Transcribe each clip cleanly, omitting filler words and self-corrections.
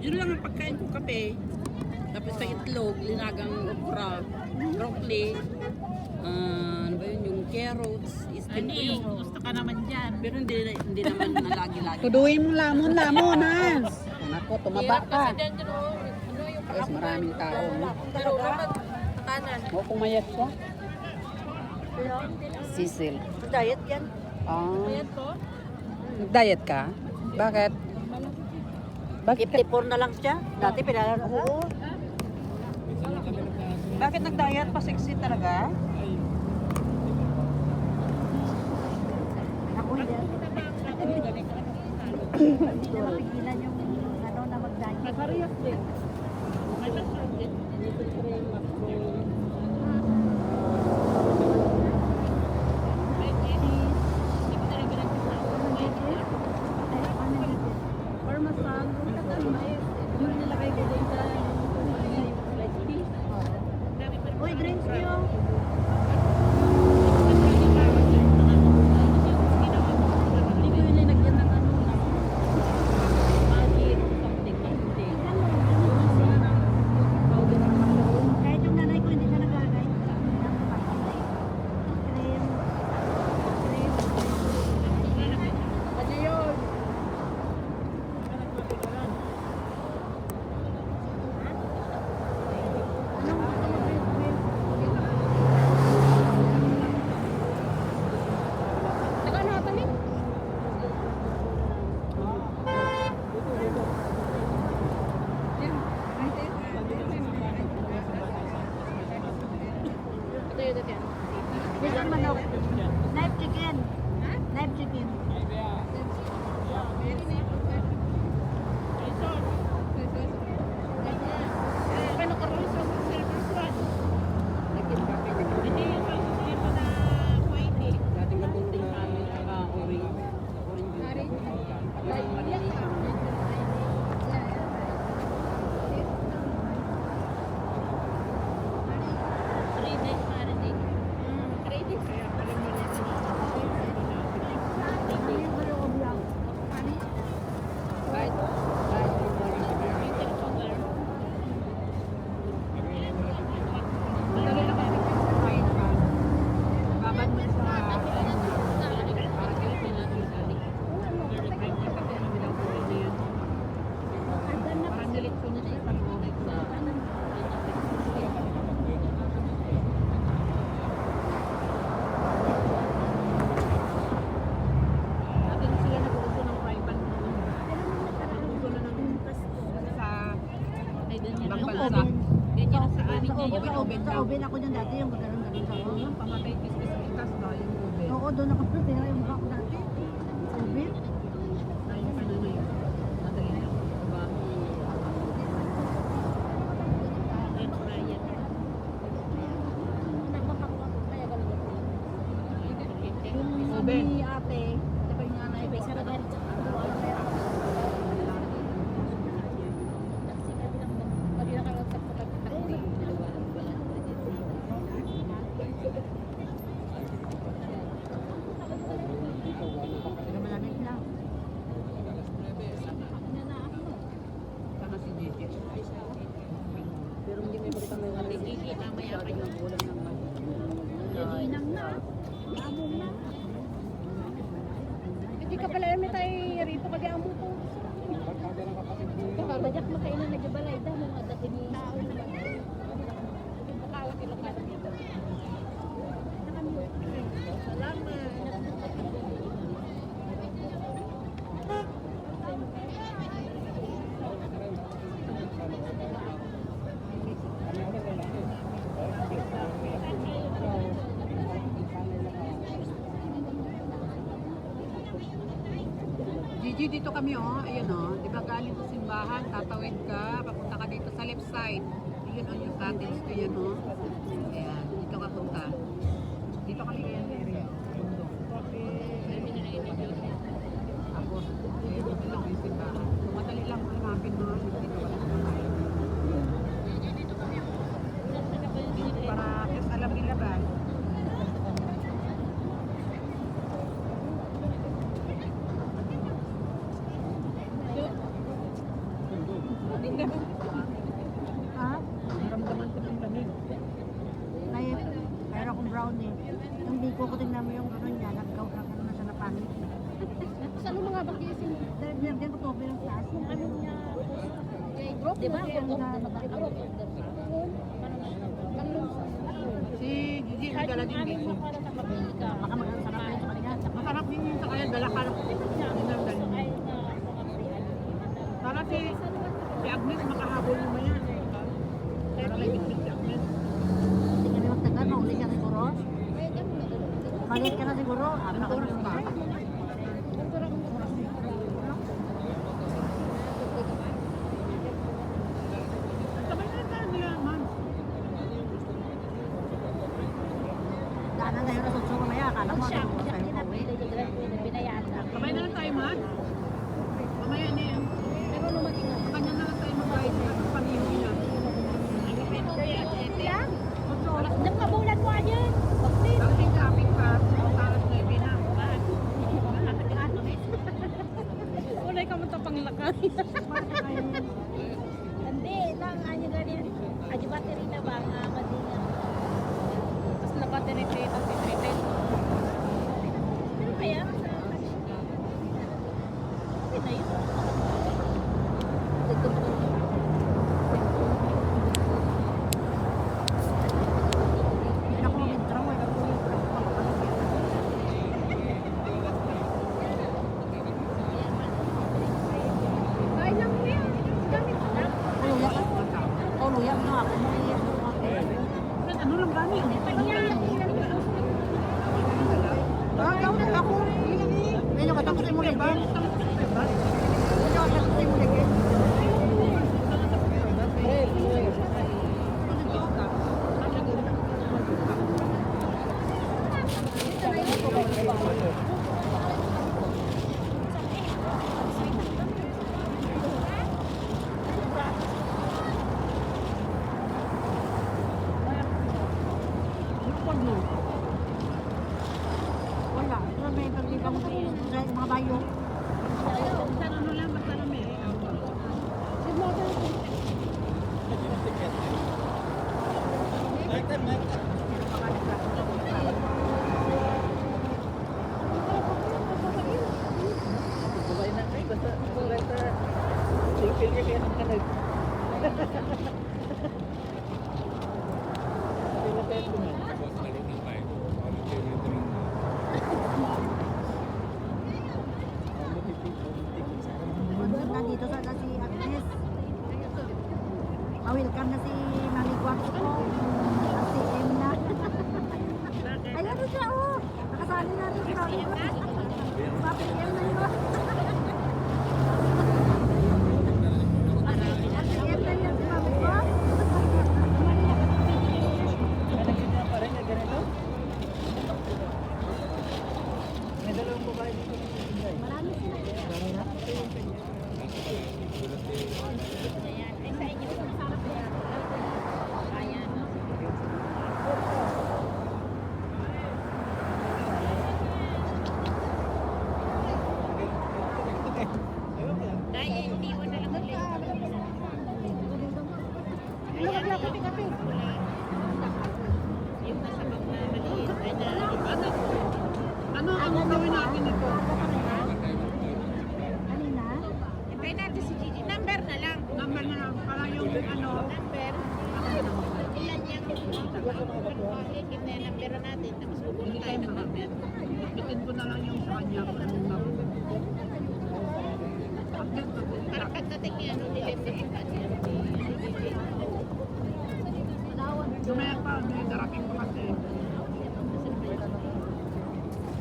Yun lang ang pagkain ko, kape. Tapos sa itlog, linagang okra, broccoli, ano ba yun, yung carrots, steam ko yun. Gusto ka naman dyan. Pero hindi naman na lagi-lagi. Tuduin mo lamon, Hans. Nako, tumaba ka. Guys, maraming tao. No? O, pumayat siya. Cecil. Diet yan. Nag-diet ka? Bakit? Bakit? 54 na lang siya. Dati pinala ko. Bakit nag-diet pa? Sexy talaga? Ako yan. Hindi na mapigilan yung ano na mag-diet. Nagkariyak din. May masarap din. Uy, drinks niyo. Hindi ko yun nilagyan ng ano na magic something. Hindi. Powder ng mushroom. Kahit yung nanay ko hindi siya nag-agay. Cream. Ano yun? This is manok. Knife chicken. Knife chicken. Dating kapunting namin, orange. Yung bansa. oven. Ganyan ang sa amin Sa niya. oven, sa oven ako dyan dati yung gano'n-gano'n sa oven. Pamatay kiskis sa itas na yung ube. Oo, doon ako tira yung mukha ko dati. Oven. Ayun ka na ngayon. Madali na. Diba? Yung sabi ni ate, diba yung nanay ko, malamig na. Saka si Gigi. Pero hindi may makita may wala. Gigi, mamaya pa yung ulam ng Inang na. Among na. Hindi ka pala may tayo rito kaya amo ko. Bajak makainan na jabalay dah mga dati ni Bukawat ilokado dito. Gigi, dito kami ayun di ba galing sa simbahan, tatawid ka, papunta ka dito sa left side. Yun yung cottage ko yan Ayan, dito ka punta. Dito kami ngayon area. Bundok. Tapos, ayun yung simbahan. Madali lang hanapin mo, dito ka lang. Para alam nila ba? Ha? Ramdaman ko ng lamig. Mayroon akong brownie. Yung biko ko tingnan mo yung gano'n niya, nagkaw na ano na siya na pangit. Saan mga bakyasin? Dinagyan ko tobe ng taas. Ano niya? Group, di ba? Si Gigi, may dala din dito. Baka mag-sarap na sa kanya. Masarap din yun sa kanya, dala ka. Para si Agnes makahabol naman yan. Para may bitbit si Agnes. Hindi kami magtagal, mauli ka siguro. Malit ka na siguro. Anong oras pa? Sabay na tayo nila, ma'am. Daanan na yun na sutso mamaya. Akala mo ano ko sa'yo pa uwi. Sabay na lang tayo, ma'am. Mamaya na yan. Sa kanya na lang tayo mag-guide sa pamilya niya. Nagpabulan mo yan. Tapos yung shopping pa, talas na yung pinang. Ulay ka mo ito panglakay. Hindi, lang ano ganyan. Aji battery na ba nga madingan. Tapos napatirite, tapos itrite. Pero kaya sa okay na yun. Hindi na ako mag-intro. Ay lang yan. Gamit na. Luya mo ako. Ano lang gani? Gawin ako. Medyo katapos mo ligin. Medyo katapos mo ligin. Wala. Wala may pag-ibang mga bayo. Sa ano lang, basta na may Nandito sa si Agnes. Welcome na si Mami Guapo ko. At si M na. Ayan na siya, oh. Nakasali natin si Mami Guapo. Papi M na yun. At si M na yun si Mami Guapo. Marami sila. Ay sa inyo masarap yan. Ayan. Kaya hindi mo na lang ulit. Yung nasa bag na maliit ay na Ano ang gawin natin ito? Kanina? Hintay natin si Gigi. Number na lang. Number na lang, para yung ano, Number. Ilan yung ikip na yung number natin. Tapos pupunta tayo ng number. bitin ko na lang yung sa kanya. Parang pagdating niya, ano, delivery pa siya. Sumaya pa, may darating ko kasi.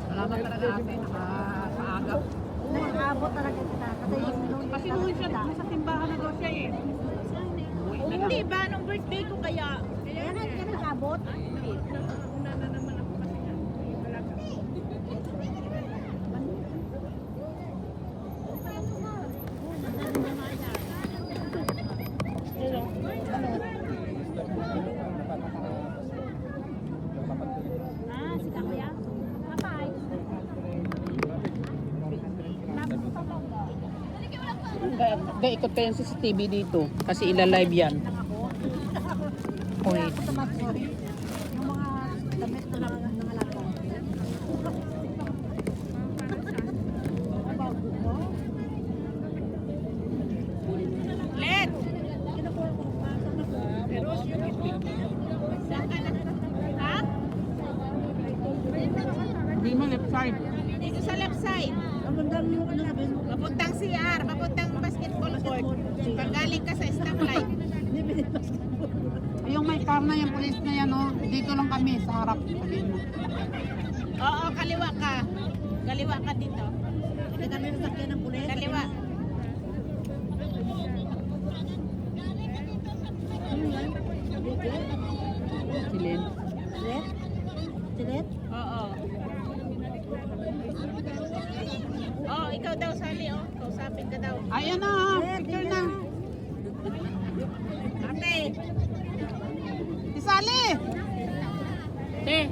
Salamat talaga ate, nakapaagap. Nag-aabot talaga kita. Kasi noon siya, nasa simbahan na daw siya eh. Uwi na lang. Hindi ba, nung birthday ko kaya? Kaya nga, hindi ka nag-aabot. Una na naman ako kasi. Wala ka. Ah, si Kuya? Kapay. Gaya Mag-ikot kayo sa CCTV dito kasi ilalive yan. Wait. Sorry. Yung mga damit na nangalala. Let! Ha? Hindi mo left side. Dito sa left side. Papuntang CR, papuntang basketball court. Pagaling ka sa stoplight. Yung may car na yan, police na yan, oh. Dito lang kami sa harap. Sabihin mo. Oo, kaliwa ka. Kaliwa ka dito. Kaliwa. Silin. Silet? Oo. Oh, ikaw daw sali, oh. Kausapin ka daw. Ayan na, picture na. Ate! Si Sally! Te,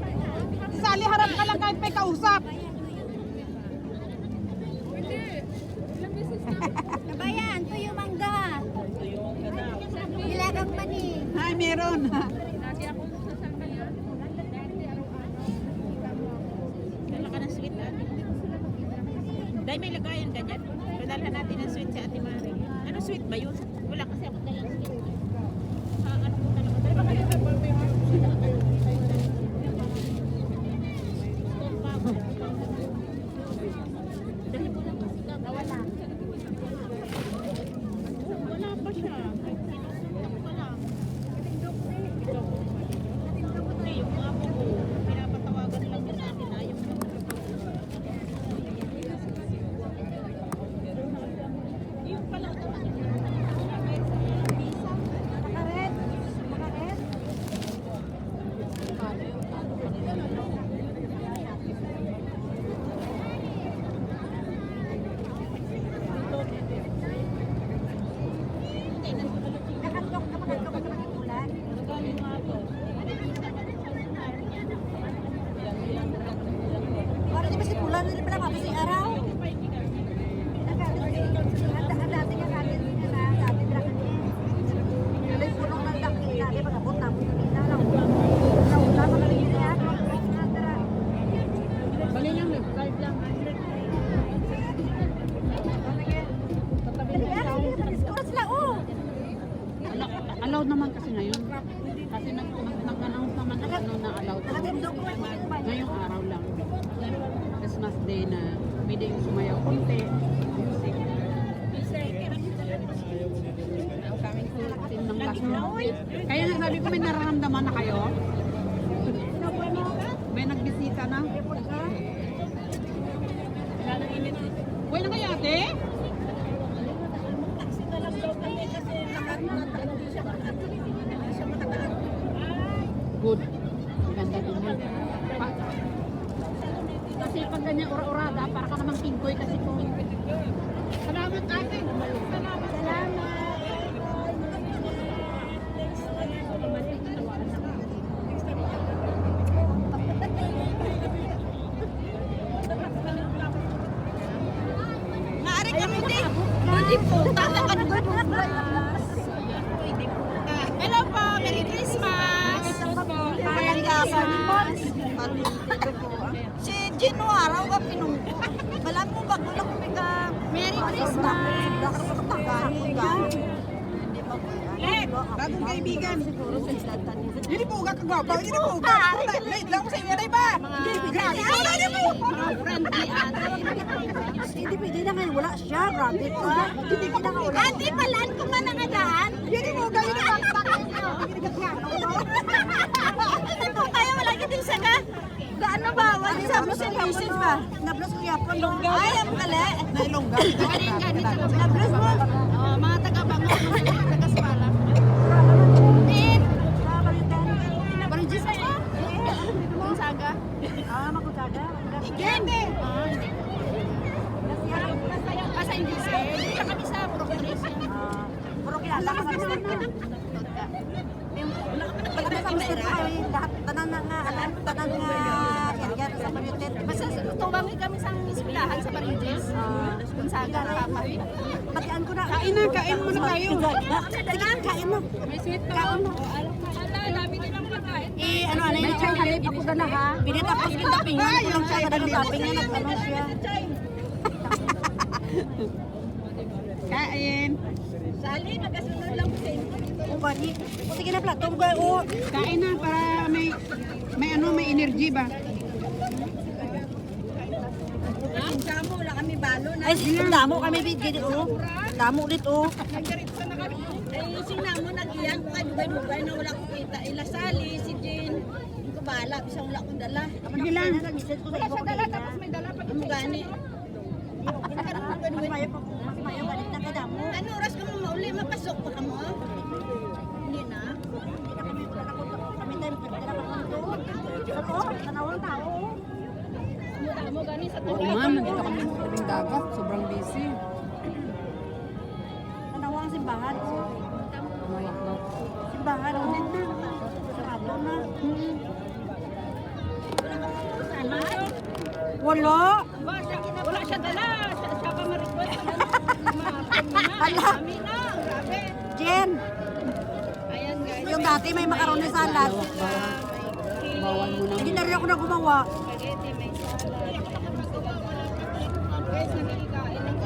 Si Sally, harap ka lang kahit may kausap. Kabayan, tuyo mangga. Nilagang mani. Ay, meron. Dala ka ng sweet, ate. Dahil may lagayan ka dyan. Padalhan natin ng sweet si Ate Mari. Ano sweet ba yun? Wala kasi ako dalang sweet. Ano po talaga? Dahil baka yung wala pa siya. Wala. Hindi, yung mga po ko, pinapatawagan lang din natin. Ayaw mo. Yung pala ito. Makaret. Makaret. Nakatok na makatok ka naman ulan. Para di ba si Pulan nila pala mabisi araw? Ang dati nga kagad nila na sabi nila kanina. Nilay punong ng daki dati pag-abot tapos kanina lang. Nauna pa kami niya. Bali lang, left side lang. Allowed naman kasi ngayon. Kasi nag-announce naman na ano na allowed. Ngayong araw lang. Christmas Day na pwede yung sumayaw konti. Music. Ng last month. Kaya nga sabi ko may nararamdaman na kayo. May nagbisita na. Uy na kayo ate? Good. Ganda din yun. Kasi pag ganyan ura-urada, para ka namang pingkoy kasi ko. Salamat ate. Salamat. Maaari kami din. Hindi po. Tatakan ko. Hello po. Merry Christmas. Merry Christmas. Si Gino araw ka pinungko. Balam mo ba kung kumika. Merry Christmas. Bagong kaibigan. Siguro sa istatan niya. Hindi po ka kagwapa. Hindi po ka. Late lang ko sa inyo. Ba? Grabe. Wala niyo po. Friendly ate. Hindi pwede na ngayon. Wala siya. Grabe ka. Hindi ka na wala. Ate, palaan ko nga nangadaan. Hindi po ka. Hindi po kaya wala ka din sa ka. Gaano ba? Wala sa message ba? Nablos ko yapon. Ay, ang kali. Nailongga. Nablos mo. Mga taga-bango. Taga-spala. Din. Barigis ako. Saga. Makusaga. Igen. Asa hindi sir. Dito kami sa Procreation. Puro kilala ka sa Lahat tanan na nga alam, tanan nga area Basta tumangi kami sa eskwelahan sa Marites. Kung saan ka nakapay. Patian ko na. Kain na, kain mo na tayo. Sige, kain mo. May sweet pa. Kain mo. Ala, dami nilang pagkain. Ano May chai halip ako dala ha. Pinitapos yung tapingan ko lang siya. Kadang taping niya nag-ano siya. Kain. Sali, nagkasunod lang po sa inyo. O bani. Sige na pala. Tunggoy o. Kain na para may energy ba? Sama, wala kami balo na. Ay, damo kami bigyan o. Damo ulit o. Eh, sina mo nag-iyan ko kayo dugay-dugay na wala ko kita. Ilasali, si Jane. Hindi ko bahala, bisang wala akong dala. Sige lang. Wala siya dala. Tapos may dala pa. Ang gani. Mas mayo balik na kay damo. Ano oras ka mo mauli? Mapasok pa ka mo? Hindi na. Kami tayo magdala pa kami to. Oo, tanawang tao. Mo gani sa Oo ma'am, nandito kami sa tabing dagat. Sobrang busy. Tanawang simbahan o. Simbahan o. Sarado na. Wala. Wala siya dala. Siya pa ma-request. Hala. Kami na. Grabe. Jen, Ayan guys. yung dati may macaroni salad. Bawal mo na. Hindi na rin ako na gumawa. Spaghetti, may salad. Guys, nakikikain ng